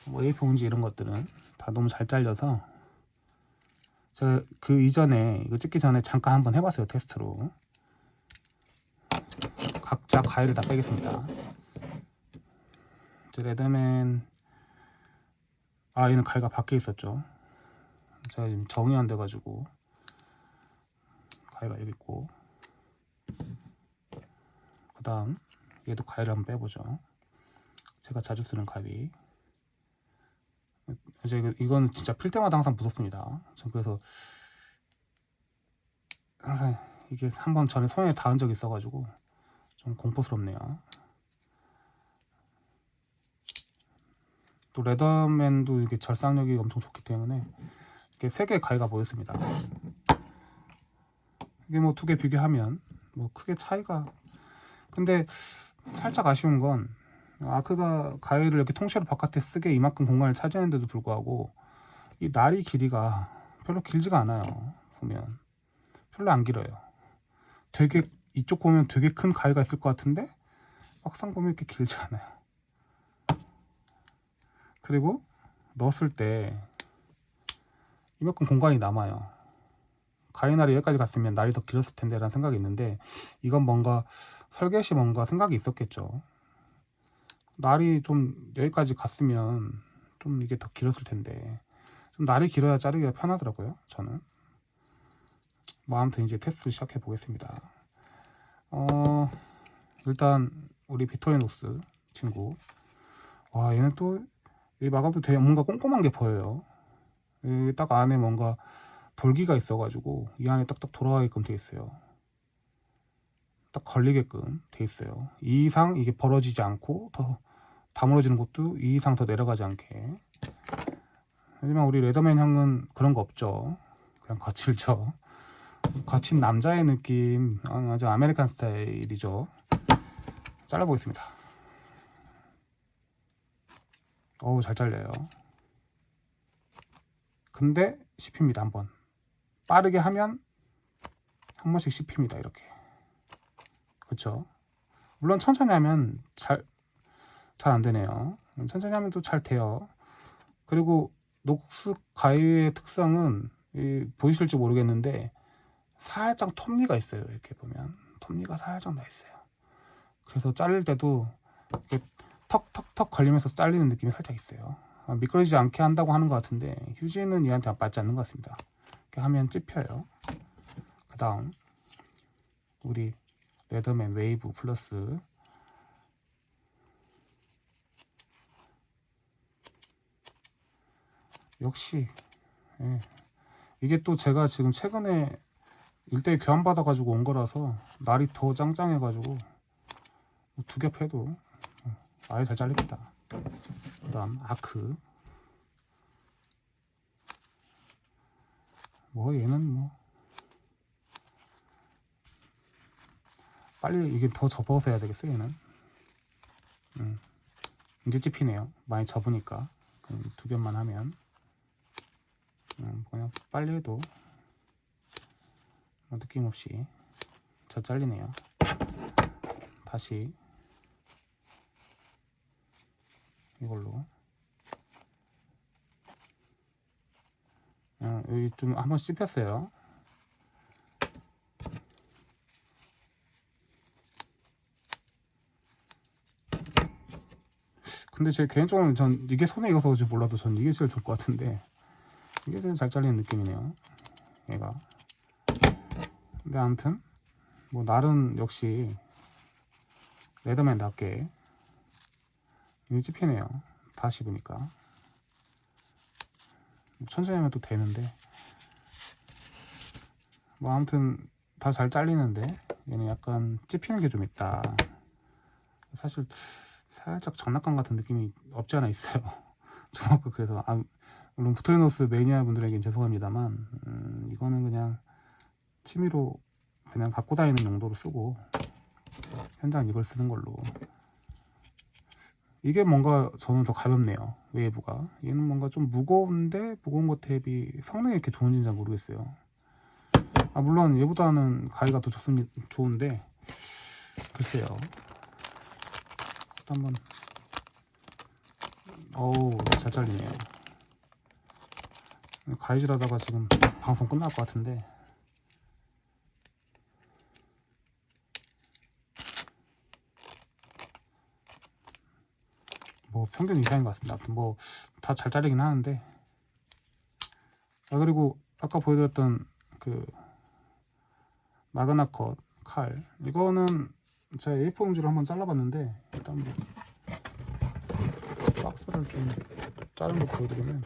뭐 A4 용지 이런 것들은 다 너무 잘 잘려서, 제가 그 이전에 이거 찍기 전에 잠깐 한번 해봤어요. 테스트로. 각자 가위를 다 빼겠습니다. 레더맨, 얘는 가위가 밖에 있었죠. 제가 지금 정이 안 돼가지고 가위가 여기 있고, 그 다음 얘도 가위를 한번 빼보죠. 제가 자주 쓰는 가위. 이제 이건 진짜 필 때마다 항상 무섭습니다. 전 그래서 항상 이게 한번 전에 손에 닿은 적이 있어가지고 좀 공포스럽네요. 또 레더맨도 이게 절삭력이 엄청 좋기 때문에 이렇게 3개의 가위가 보였습니다. 이게 뭐 2개 비교하면 뭐 크게 차이가, 근데 살짝 아쉬운 건 아크가 가위를 이렇게 통째로 바깥에 쓰게 이만큼 공간을 차지하는데도 불구하고 이 날이 길이가 별로 길지가 않아요. 보면 별로 안 길어요. 되게 이쪽 보면 되게 큰 가위가 있을 것 같은데 막상 보면 이렇게 길지 않아요. 그리고 넣었을 때 이만큼 공간이 남아요. 가위날이 여기까지 갔으면 날이 더 길었을 텐데 라는 생각이 있는데, 이건 뭔가 설계시 뭔가 생각이 있었겠죠. 날이 좀 여기까지 갔으면 좀 이게 더 길었을 텐데, 좀 날이 길어야 자르기가 편하더라고요. 저는. 뭐 아무튼 이제 테스트 시작해 보겠습니다. 일단 우리 빅토리녹스 친구, 얘는 또 이 마감도 되게 뭔가 꼼꼼한 게 보여요. 이 딱 안에 뭔가 돌기가 있어가지고 이 안에 딱딱 돌아가게끔 돼 있어요. 딱 걸리게끔 돼 있어요. 이 이상 이게 벌어지지 않고 더 다물어지는 것도 이 이상 더 내려가지 않게. 하지만 우리 레더맨 형은 그런 거 없죠. 그냥 거칠죠. 거친 남자의 느낌, 아주 아메리칸 스타일이죠. 잘라보겠습니다. 어우, 잘 잘려요. 근데 씹힙니다. 한번 빠르게 하면 한 번씩 씹힙니다. 이렇게. 그쵸? 물론 천천히 하면 잘 안 되네요. 천천히 하면 또 잘 돼요. 그리고 녹스 가위의 특성은 보이실지 모르겠는데 살짝 톱니가 있어요. 이렇게 보면 톱니가 살짝 나 있어요. 그래서 자를 때도 이렇게 턱턱턱 걸리면서 잘리는 느낌이 살짝 있어요. 미끄러지지 않게 한다고 하는 것 같은데 휴지는 얘한테 맞지 않는 것 같습니다. 이렇게 하면 찝혀요. 그 다음 우리 레더맨 웨이브 플러스 역시 이게 또 제가 지금 최근에 일대 교환 받아가지고 온 거라서 날이 더 짱짱해가지고 두 겹 해도 아예 잘 잘리겠다. 그 다음 아크 뭐 얘는 뭐 빨리 이게 더 접어서 해야 되겠어. 얘는 이제 찝히네요. 많이 접으니까 두 겹만 하면 그냥 빨리 해도 느낌 없이 잘 잘리네요. 다시 이걸로 여기 좀 한번 씹혔어요. 근데 제 개인적으로는 전 이게 손에 익어서 몰라도 전 이게 제일 좋을 것 같은데 이게 제일 잘 잘리는 느낌이네요. 얘가. 근데 아무튼 뭐 날은 역시 레더맨답게 이게 찝히네요. 다 씹으니까 천천히 하면 또 되는데 뭐 아무튼 다 잘 잘리는데 얘는 약간 찝히는 게 좀 있다. 사실 살짝 장난감 같은 느낌이 없지 않아 있어요. 좀 아까 그래서 물론 부토리노스 매니아 분들에겐 죄송합니다만 이거는 그냥 취미로 그냥 갖고 다니는 용도로 쓰고 현장 이걸 쓰는 걸로. 이게 뭔가 저는 더 가볍네요. 웨이브가. 얘는 뭔가 좀 무거운데 무거운 것 대비 성능이 이렇게 좋은지는 잘 모르겠어요. 물론 얘보다는 가위가 더 좋은데 글쎄요. 한번 어우 잘 잘리네요. 가위질 하다가 지금 방송 끝날 것 같은데 뭐 평균 이상인 것 같습니다. 아무튼 뭐 다 잘 자르긴 하는데 그리고 아까 보여드렸던 그 마그나컷 칼 이거는 제가 A4 용지로 한번 잘라봤는데 일단 뭐 박스를 좀 자른 거 보여드리면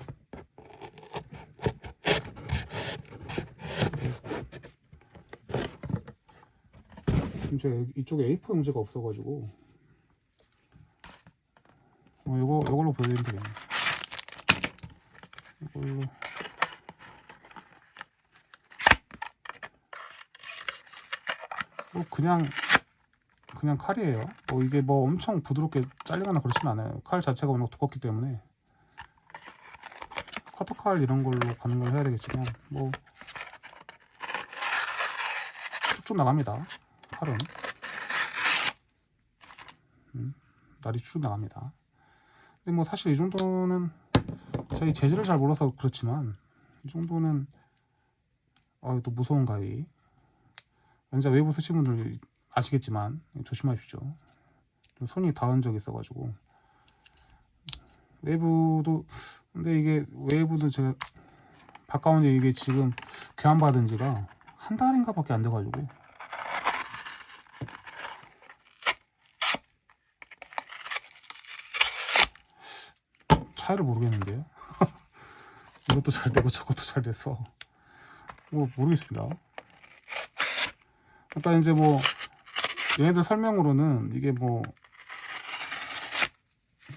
지금 제가 이쪽에 A4 용지가 없어가지고 요걸로 보여드리면 되겠네. 이걸로 그냥 칼이에요. 이게 뭐 엄청 부드럽게 잘리거나 그렇진 않아요. 칼 자체가 워낙 두껍기 때문에 커터칼 이런 걸로 가는 걸 해야 되겠지만 뭐 쭉쭉 나갑니다. 칼은 날이 쭉 나갑니다. 근데 뭐 사실 이 정도는 저희 재질을 잘 몰라서 그렇지만 이 정도는 또 무서운 가위. 연자 웨이브 쓰신 분들 아시겠지만 조심하십시오. 손이 닿은 적이 있어가지고 웨이브도 근데 이게 웨이브도 제가 바꿔온 지 이게 지금 교환 받은 지가 한 달인가 밖에 안 돼가지고 차이를 모르겠는데요. 이것도 잘 되고 저것도 잘 돼서 뭐 모르겠습니다. 일단 이제 뭐 얘네들 설명으로는 이게 뭐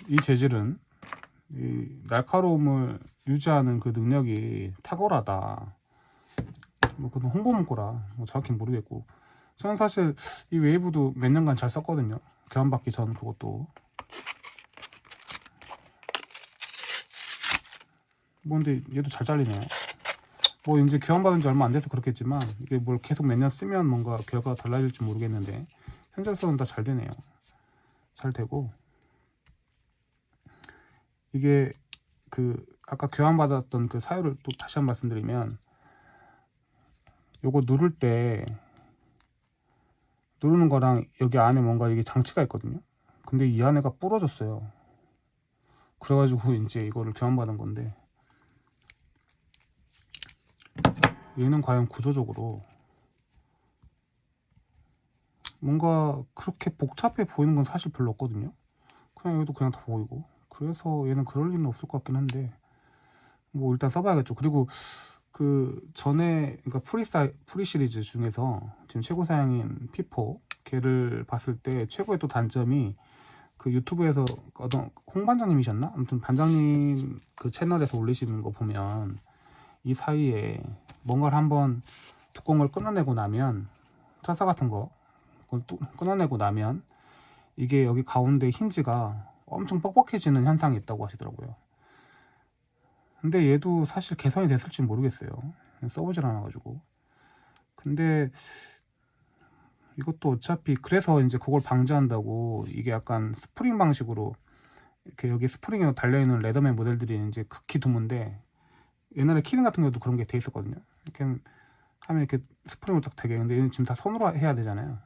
이 재질은 이 날카로움을 유지하는 그 능력이 탁월하다. 뭐 그건 홍보 문구라 뭐 정확히 모르겠고, 저는 사실 이 웨이브도 몇 년간 잘 썼거든요. 교환받기 전 그것도. 뭐 근데 얘도 잘 잘리네요. 뭐 이제 교환받은 지 얼마 안 돼서 그렇겠지만, 이게 뭘 계속 몇 년 쓰면 뭔가 결과가 달라질지 모르겠는데 현재로서는 다 잘 되네요. 잘 되고, 이게 그 아까 교환받았던 그 사유를 또 다시 한번 말씀드리면, 요거 누를 때 누르는 거랑 여기 안에 뭔가 이게 장치가 있거든요. 근데 이 안에가 부러졌어요. 그래가지고 이제 이거를 교환받은 건데, 얘는 과연 구조적으로 뭔가 그렇게 복잡해 보이는 건 사실 별로 없거든요. 그냥 얘도 그냥 다 보이고, 그래서 얘는 그럴 리는 없을 것 같긴 한데, 뭐 일단 써봐야겠죠. 그리고 그 전에, 그러니까 프리 시리즈 중에서 지금 최고 사양인 피포 걔를 봤을 때 최고의 또 단점이, 그 유튜브에서 어떤 홍 반장님이셨나? 아무튼 반장님 그 채널에서 올리시는 거 보면, 이 사이에 뭔가를 한번 뚜껑을 끊어내고 나면, 철사 같은 거 끊어내고 나면 이게 여기 가운데 힌지가 엄청 뻑뻑해지는 현상이 있다고 하시더라고요. 근데 얘도 사실 개선이 됐을지 모르겠어요. 써보질 않아가지고. 근데 이것도 어차피 그래서 이제 그걸 방지한다고, 이게 약간 스프링 방식으로 이렇게 여기 스프링에 달려있는 레더맨 모델들이 이제 극히 드문데, 옛날에 키링 같은 경우도 그런 게 돼 있었거든요. 이렇게 하면 이렇게 스프링으로 딱 되게. 근데 얘는 지금 다 손으로 해야 되잖아요.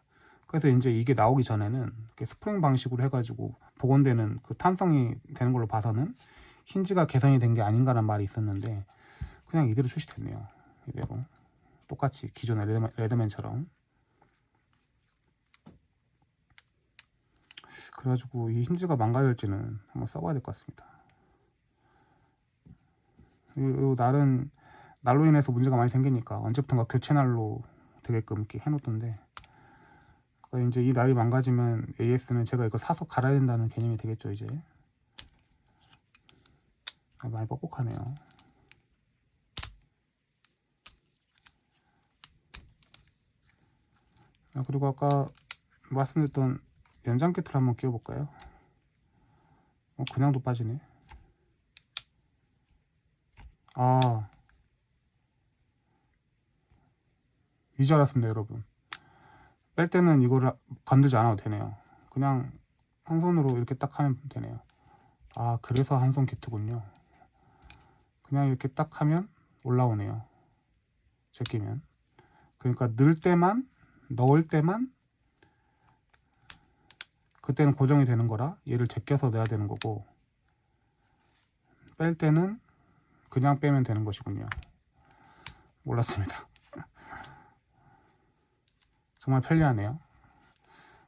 그래서 이제 이게 나오기 전에는 이렇게 스프링 방식으로 해가지고 복원되는 그 탄성이 되는 걸로 봐서는 힌지가 개선이 된 게 아닌가라는 말이 있었는데, 그냥 이대로 출시됐네요. 이대로 똑같이 기존의 레더맨처럼. 그래가지고 이 힌지가 망가질지는 한번 써봐야 될 것 같습니다. 이 날로 인해서 문제가 많이 생기니까 언제부턴가 교체 날로 되게끔 이렇게 해놓던데, 그러니까 이제 이 날이 망가지면 AS는 제가 이걸 사서 갈아야 된다는 개념이 되겠죠. 이제 많이 뻑뻑하네요. 그리고 아까 말씀드렸던 연장 키트를 한번 끼워볼까요? 그냥도 빠지네. 이제 알았습니다, 여러분. 뺄 때는 이거를 건들지 않아도 되네요. 그냥 한 손으로 이렇게 딱 하면 되네요. 그래서 한 손 키트군요. 그냥 이렇게 딱 하면 올라오네요. 제끼면. 그러니까 넣을 때만 그때는 고정이 되는 거라 얘를 제껴서 넣어야 되는 거고, 뺄 때는 그냥 빼면 되는 것이군요. 몰랐습니다. 정말 편리하네요.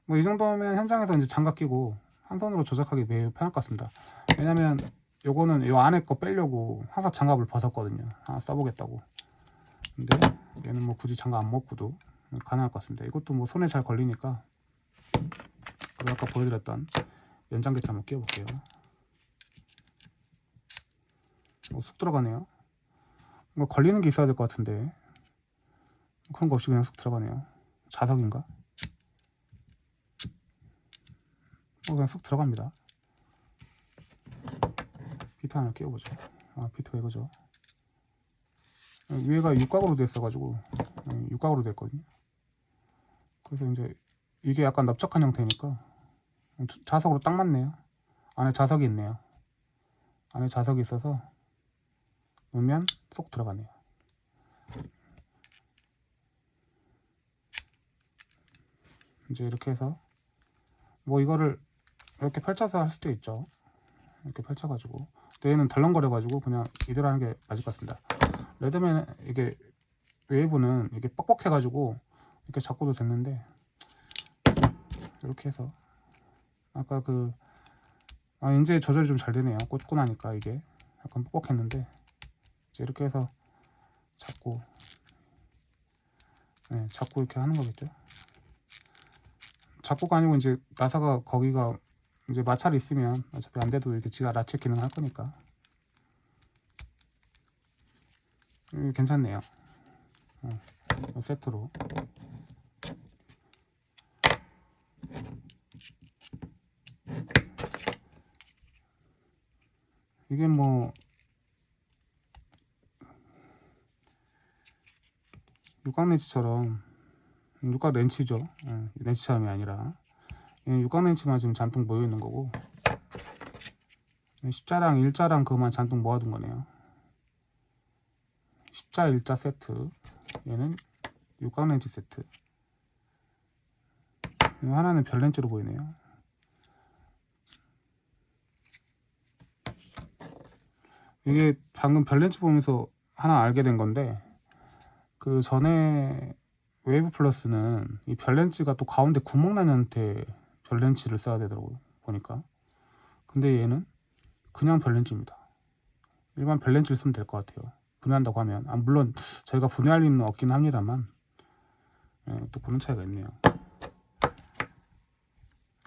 뭐 이 정도면 현장에서 이제 장갑 끼고 한 손으로 조작하기 매우 편할 것 같습니다. 왜냐면 요거는 요 안에 거 빼려고 항상 장갑을 벗었거든요. 하나 써보겠다고. 근데 얘는 뭐 굳이 장갑 안 먹고도 가능할 것 같습니다. 이것도 뭐 손에 잘 걸리니까. 그리고 아까 보여드렸던 연장개트 한번 끼워볼게요. 쑥 들어가네요. 뭐 걸리는 게 있어야 될 것 같은데 그런 거 없이 그냥 쑥 들어가네요. 자석인가? 그냥 쑥 들어갑니다. 비트 하나 끼워보죠. 비트가 이거죠. 위에가 육각으로 됐어가지고 육각으로 됐거든요. 그래서 이제 이게 약간 넓적한 형태니까 자석으로 딱 맞네요. 안에 자석이 있네요. 안에 자석이 있어서 넣으면 쏙 들어가네요. 이제 이렇게 해서 뭐 이거를 이렇게 펼쳐서 할 수도 있죠. 이렇게 펼쳐가지고. 근데 얘는 덜렁거려가지고 그냥 이대로 하는 게 맞을 것 같습니다. 레드맨 이게 웨이브는 이게 뻑뻑해가지고 이렇게 잡고도 됐는데, 이렇게 해서 아까 이제 조절이 좀 잘 되네요. 꽂고 나니까 이게 약간 뻑뻑했는데 이제 이렇게 해서 잡고 이렇게 하는 거겠죠. 잡고가 아니고 이제 나사가 거기가 이제 마찰이 있으면 어차피 안 돼도 이렇게 지가 라체 기능을 할 거니까 괜찮네요. 세트로. 이게 뭐 육각렌치처럼, 육각렌치죠. 렌치처럼이 아니라 얘는 육각렌치만 지금 잔뜩 모여 있는 거고, 십자랑 일자랑 그것만 잔뜩 모아둔 거네요. 십자 일자 세트, 얘는 육각렌치 세트. 하나는 별렌치로 보이네요. 이게 방금 별렌치 보면서 하나 알게 된 건데, 그 전에 웨이브 플러스는 이 별렌치가 또 가운데 구멍 나는한테 별렌치를 써야 되더라고요, 보니까. 근데 얘는 그냥 별렌치입니다. 일반 별렌치를 쓰면 될 것 같아요, 분해한다고 하면. 물론 저희가 분해할 리는 없긴 합니다만, 또 그런 차이가 있네요.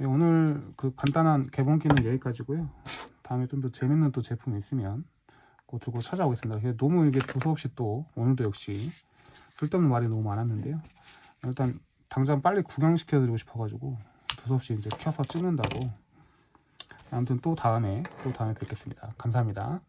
오늘 그 간단한 개봉기는 여기까지고요. 다음에 좀 더 재밌는 또 제품이 있으면 꼭 들고 찾아오겠습니다. 너무 이게 두서없이 또 오늘도 역시 쓸데없는 말이 너무 많았는데요. 일단 당장 빨리 구경시켜 드리고 싶어가지고 두서없이 이제 켜서 찍는다고. 아무튼 또 다음에 뵙겠습니다. 감사합니다.